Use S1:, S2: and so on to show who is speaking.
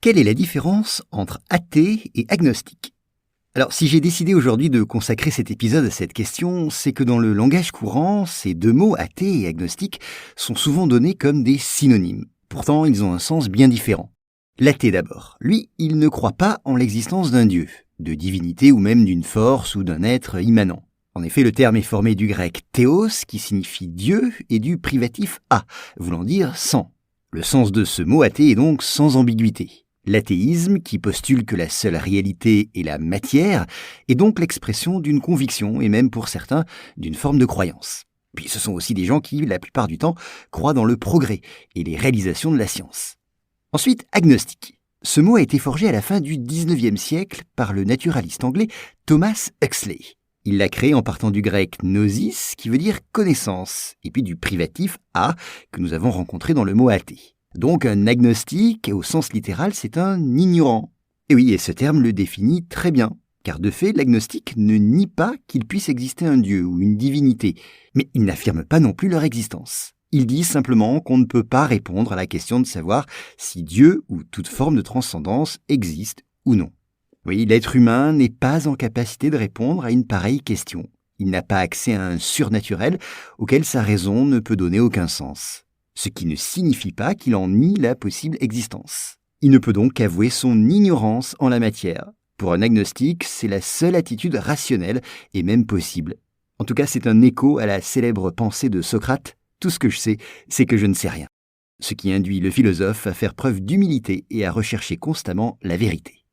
S1: Quelle est la différence entre athée et agnostique? Alors, si j'ai décidé aujourd'hui de consacrer cet épisode à cette question, c'est que dans le langage courant, ces deux mots, athée et agnostique, sont souvent donnés comme des synonymes. Pourtant, ils ont un sens bien différent. L'athée d'abord. Lui, il ne croit pas en l'existence d'un dieu, de divinité ou même d'une force ou d'un être immanent. En effet, le terme est formé du grec théos, qui signifie Dieu, et du privatif a, voulant dire sans. Le sens de ce mot athée est donc sans ambiguïté. L'athéisme, qui postule que la seule réalité est la matière, est donc l'expression d'une conviction, et même pour certains, d'une forme de croyance. Puis ce sont aussi des gens qui, la plupart du temps, croient dans le progrès et les réalisations de la science. Ensuite, agnostique. Ce mot a été forgé à la fin du XIXe siècle par le naturaliste anglais Thomas Huxley. Il l'a créé en partant du grec gnosis, qui veut dire connaissance, et puis du privatif a, que nous avons rencontré dans le mot athée. Donc un agnostique, au sens littéral, c'est un ignorant. Et oui, et ce terme le définit très bien, car de fait, l'agnostique ne nie pas qu'il puisse exister un dieu ou une divinité, mais il n'affirme pas non plus leur existence. Il dit simplement qu'on ne peut pas répondre à la question de savoir si Dieu ou toute forme de transcendance existe ou non. Oui, l'être humain n'est pas en capacité de répondre à une pareille question. Il n'a pas accès à un surnaturel auquel sa raison ne peut donner aucun sens. Ce qui ne signifie pas qu'il en nie la possible existence. Il ne peut donc qu'avouer son ignorance en la matière. Pour un agnostique, c'est la seule attitude rationnelle et même possible. En tout cas, c'est un écho à la célèbre pensée de Socrate. Tout ce que je sais, c'est que je ne sais rien. Ce qui induit le philosophe à faire preuve d'humilité et à rechercher constamment la vérité.